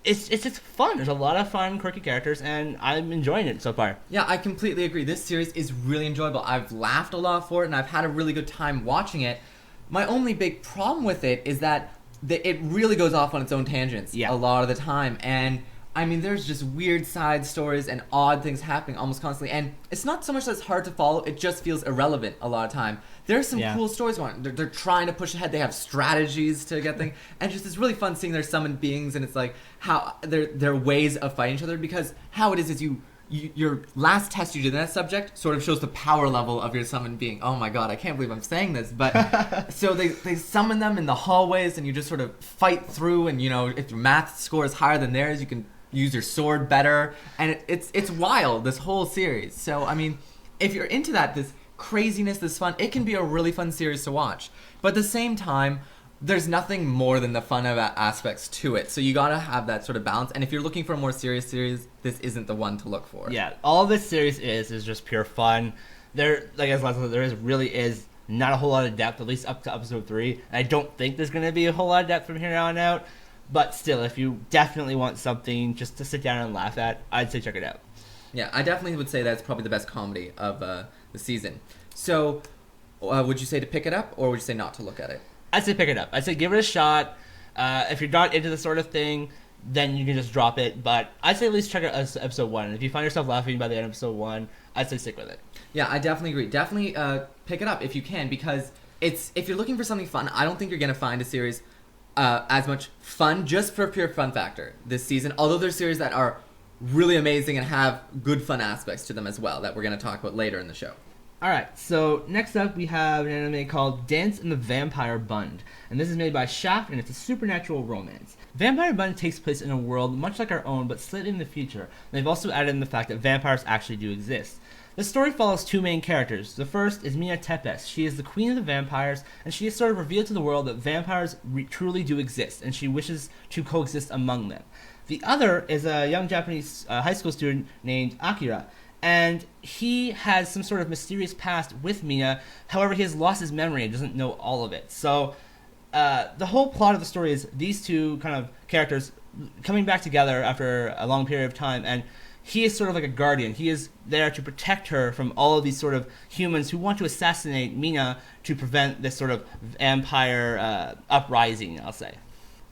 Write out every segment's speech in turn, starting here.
it's just fun. There's a lot of fun, quirky characters, and I'm enjoying it so far. Yeah, I completely agree. This series is really enjoyable. I've laughed a lot for it, and I've had a really good time watching it. My only big problem with it is that it really goes off on its own tangents a lot of the time. And, I mean, there's just weird side stories and odd things happening almost constantly. And it's not so much that it's hard to follow, it just feels irrelevant a lot of time. There's some cool stories going on. They're trying to push ahead. They have strategies to get things. And just it's really fun seeing their summoned beings, and it's like how their ways of fighting each other. Because how it is your last test you did in that subject sort of shows the power level of your summoned being. Oh my god, I can't believe I'm saying this. But so they summon them in the hallways, and you just sort of fight through. And, you know, if your math score is higher than theirs, you can use your sword better. And it's wild, this whole series. So, I mean, if you're into that, this craziness, this fun, it can be a really fun series to watch. But at the same time, there's nothing more than the fun of aspects to it. So you gotta have that sort of balance. And if you're looking for a more serious series, this isn't the one to look for. Yeah, all this series is just pure fun. There, like as Leslie said, really is not a whole lot of depth, at least up to episode 3. And I don't think there's gonna be a whole lot of depth from here on out. But still, if you definitely want something just to sit down and laugh at, I'd say check it out. Yeah, I definitely would say that's probably the best comedy of the season. So, would you say to pick it up, or would you say not to look at it? I'd say pick it up. I'd say give it a shot. If you're not into this sort of thing, then you can just drop it. But I'd say at least check out episode 1. And if you find yourself laughing by the end of episode 1, I'd say stick with it. Yeah, I definitely agree. Definitely pick it up if you can, because if you're looking for something fun, I don't think you're going to find a series as much fun just for pure fun factor this season. Although there's series that are really amazing and have good fun aspects to them as well that we're going to talk about later in the show. Alright, so next up we have an anime called Dance in the Vampire Bund. And this is made by Shaft, and it's a supernatural romance. Vampire Bund takes place in a world much like our own, but slightly in the future. And they've also added in the fact that vampires actually do exist. The story follows 2 main characters. The first is Mina Tepes. She is the queen of the vampires, and she has sort of revealed to the world that vampires truly do exist, and she wishes to coexist among them. The other is a young Japanese high school student named Akira, and he has some sort of mysterious past with Mina. However, he has lost his memory and doesn't know all of it. So the whole plot of the story is these 2 kind of characters coming back together after a long period of time, and he is sort of like a guardian. He is there to protect her from all of these sort of humans who want to assassinate Mina to prevent this sort of vampire uprising, I'll say.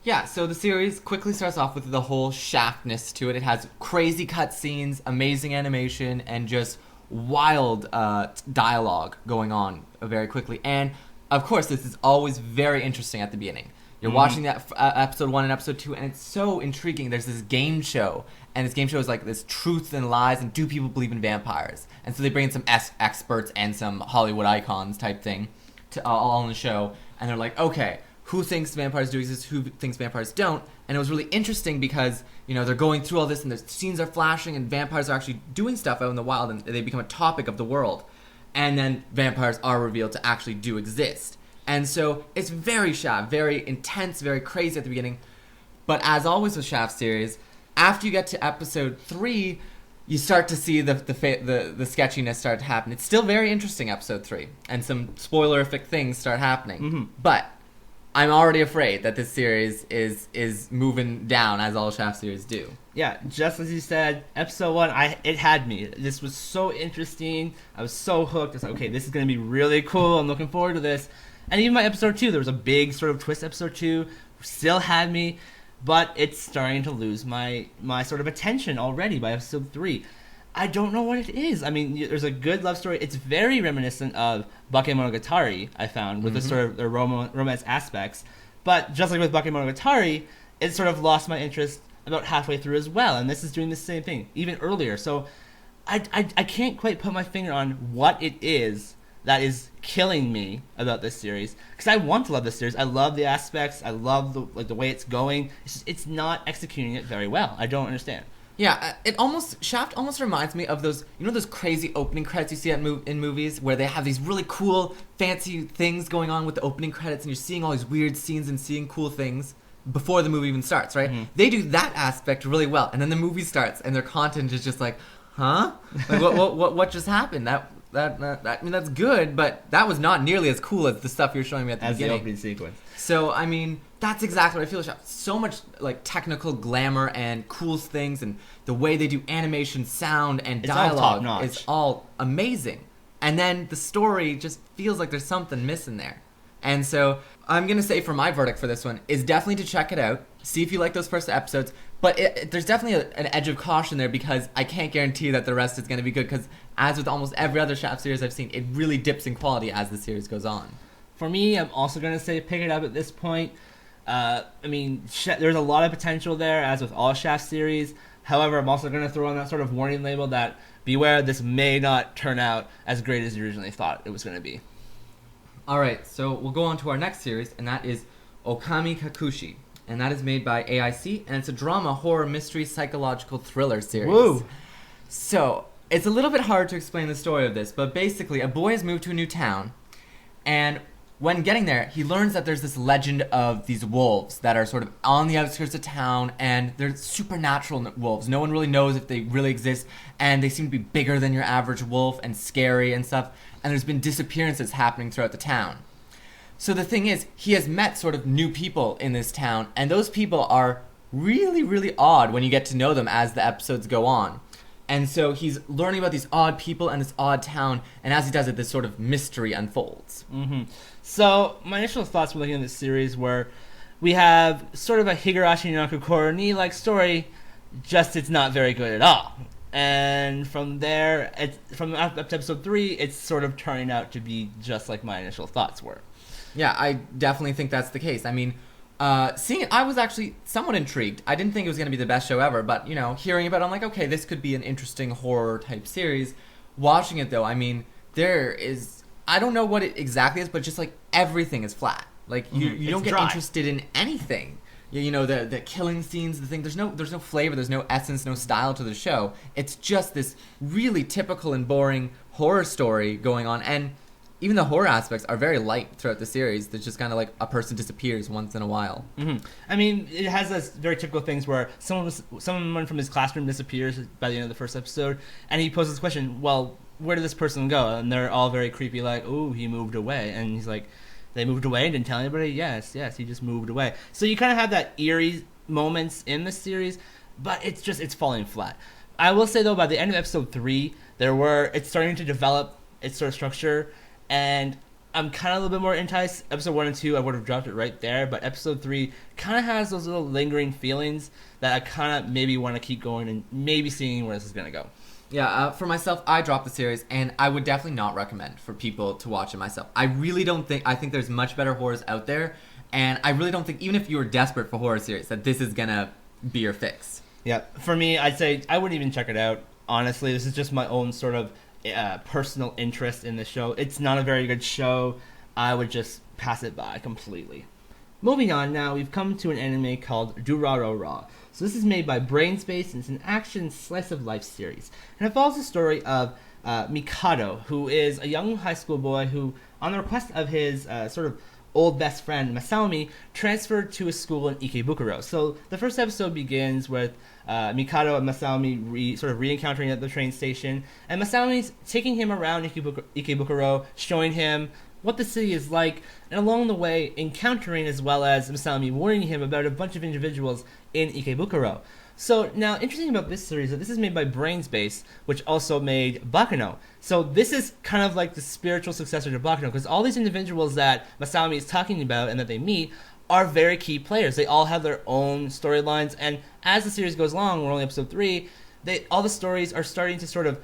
Yeah, so the series quickly starts off with the whole Shaftness to it. It has crazy cutscenes, amazing animation, and just wild dialogue going on very quickly. And, of course, this is always very interesting at the beginning. You're watching that episode 1 and episode 2, and it's so intriguing. There's this game show, and this game show is like this truth and lies, and do people believe in vampires? And so they bring in some experts and some Hollywood icons type thing all on the show, and they're like, okay, who thinks vampires do exist, who thinks vampires don't? And it was really interesting because, you know, they're going through all this, and the scenes are flashing, and vampires are actually doing stuff out in the wild, and they become a topic of the world. And then vampires are revealed to actually do exist. And so it's very Shaft, very intense, very crazy at the beginning. But as always with Shaft series, after you get to episode 3, you start to see the sketchiness start to happen. It's still very interesting, episode 3, and some spoilerific things start happening. Mm-hmm. But I'm already afraid that this series is moving down, as all Shaft series do. Yeah, just as you said, episode 1, it had me. This was so interesting. I was so hooked. I was like, okay, this is going to be really cool. I'm looking forward to this. And even by episode 2, there was a big sort of twist. Episode 2 still had me, but it's starting to lose my sort of attention already by episode 3. I don't know what it is. I mean, there's a good love story. It's very reminiscent of Bakemonogatari, I found, with the sort of the romance aspects. But just like with Bakemonogatari, it sort of lost my interest about halfway through as well. And this is doing the same thing, even earlier. So I can't quite put my finger on what it is that is killing me about this series, because I want to love this series. I love the aspects. I love the way it's going. It's not executing it very well. I don't understand. Yeah, Shaft almost reminds me of those, you know, those crazy opening credits you see in movies where they have these really cool, fancy things going on with the opening credits, and you're seeing all these weird scenes and seeing cool things before the movie even starts, right? Mm-hmm. They do that aspect really well, and then the movie starts, and their content is just like, huh? Like, what just happened? I mean, that's good, but that was not nearly as cool as the stuff you're showing me at the beginning. The opening sequence. So, I mean, That's exactly what I feel. So much like technical glamour and cool things, and the way they do animation, sound, and It's all dialogue top-notch. is all amazing. And then the story just feels like there's something missing there. And so I'm gonna say for my verdict for this one is definitely to check it out, see if you like those first episodes. But there's definitely an edge of caution there, because I can't guarantee that the rest is gonna be good. Because as with almost every other Shaft series I've seen, it really dips in quality as the series goes on. For me, I'm also going to say pick it up at this point. There's a lot of potential there, as with all Shaft series. However, I'm also going to throw on that sort of warning label that beware, this may not turn out as great as you originally thought it was going to be. Alright, so we'll go on to our next series, and that is Ookamikakushi. And that is made by AIC, and it's a drama, horror, mystery, psychological thriller series. Woo! So, it's a little bit hard to explain the story of this, but basically, a boy has moved to a new town, and when getting there, he learns that there's this legend of these wolves that are sort of on the outskirts of town, and they're supernatural wolves. No one really knows if they really exist, and they seem to be bigger than your average wolf and scary and stuff, and there's been disappearances happening throughout the town. So the thing is, he has met sort of new people in this town, and those people are really, really odd when you get to know them as the episodes go on. And so he's learning about these odd people and this odd town, and as he does it, this sort of mystery unfolds. Mm-hmm. So my initial thoughts when looking at this series were, we have sort of a Higurashi no Kokoro ni-like story, just it's not very good at all. And from there, from up to episode 3, it's sort of turning out to be just like my initial thoughts were. Yeah, I definitely think that's the case. I mean, seeing it, I was actually somewhat intrigued. I didn't think it was going to be the best show ever, but, you know, hearing about it, I'm like, okay, this could be an interesting horror-type series. Watching it, though, I mean, there is... I don't know what it exactly is, but just, like, everything is flat. Like, you don't get dry. interested in anything. You know, the killing scenes, the thing, there's no flavor, there's no essence, no style to the show. It's just this really typical and boring horror story going on, and... even the horror aspects are very light throughout the series. There's just kind of like a person disappears once in a while. Mm-hmm. I mean, it has those very typical things where someone from his classroom disappears by the end of the first episode, and he poses this question, well, where did this person go? And they're all very creepy, like, oh, he moved away. And he's like, they moved away and didn't tell anybody? Yes, he just moved away. So you kind of have that eerie moments in the series, but it's falling flat. I will say, though, by the end of episode 3, it's starting to develop its sort of structure, and I'm kind of a little bit more enticed. Episode 1 and 2, I would have dropped it right there, but episode 3 kind of has those little lingering feelings that I kind of maybe want to keep going and maybe seeing where this is going to go. Yeah, for myself, I dropped the series, and I would definitely not recommend for people to watch it myself. I think there's much better horrors out there, and I really don't think, even if you were desperate for horror series, that this is going to be your fix. Yeah, for me, I'd say I wouldn't even check it out. Honestly, this is just my own sort of personal interest in the show. It's not a very good show. I would just pass it by completely. Moving on now, we've come to an anime called Durarara. So this is made by Brainspace, and it's an action slice-of-life series. And it follows the story of Mikado, who is a young high school boy who, on the request of his sort of old best friend Masami, transferred to a school in Ikebukuro. So the first episode begins with Mikado and Masami re-encountering at the train station, and Masami's taking him around Ikebukuro, showing him what the city is like, and along the way encountering, as well as Masami warning him about a bunch of individuals in Ikebukuro. So now, interesting about this series, that this is made by Brainspace, which also made Bakano. So this is kind of like the spiritual successor to Bakano, because all these individuals that Masami is talking about and that they meet are very key players. They all have their own storylines, and as the series goes along, we're only episode 3, all the stories are starting to sort of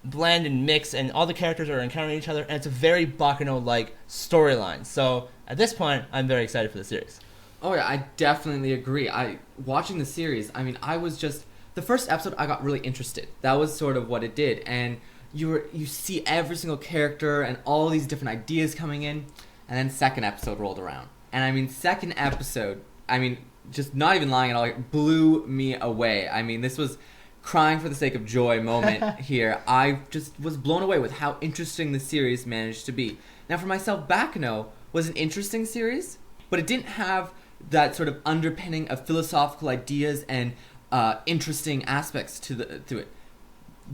blend and mix, and all the characters are encountering each other, and it's a very Bakano-like storyline. So at this point, I'm very excited for the series. Oh yeah, I definitely agree. Watching the series, I mean, the first episode I got really interested. That was sort of what it did, and you see every single character and all these different ideas coming in, and then second episode rolled around. And I mean, second episode, I mean, just not even lying at all, it blew me away. I mean, this was crying for the sake of joy moment here. I just was blown away with how interesting the series managed to be. Now for myself, Bakano was an interesting series, but it didn't have that sort of underpinning of philosophical ideas and interesting aspects to it.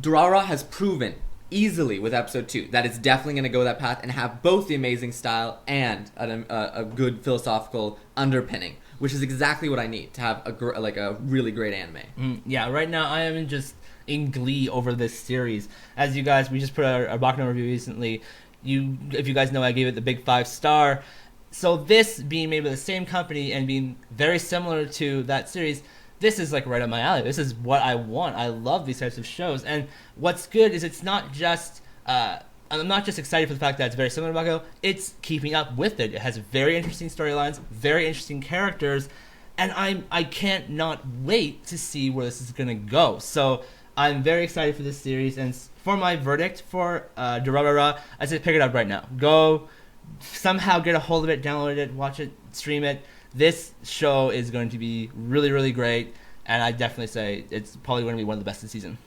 Durarara has proven, easily with episode 2 that it's definitely going to go that path and have both the amazing style and a good philosophical underpinning, which is exactly what I need to have a really great anime. Yeah, right now I am just in glee over this series. As you guys, we just put our Baka review recently. If you guys know, I gave it the big 5-star. So this being made by the same company and being very similar to that series, this is like right up my alley. This is what I want. I love these types of shows. And what's good is it's not just I'm not just excited for the fact that it's very similar to Baka, it's keeping up with it. It has very interesting storylines, very interesting characters, and I can't not wait to see where this is going to go. So I'm very excited for this series, and for my verdict for Durarara, I say pick it up right now. Go somehow get a hold of it, download it, watch it, stream it. This show is going to be really, really great, and I definitely say it's probably going to be one of the best this season.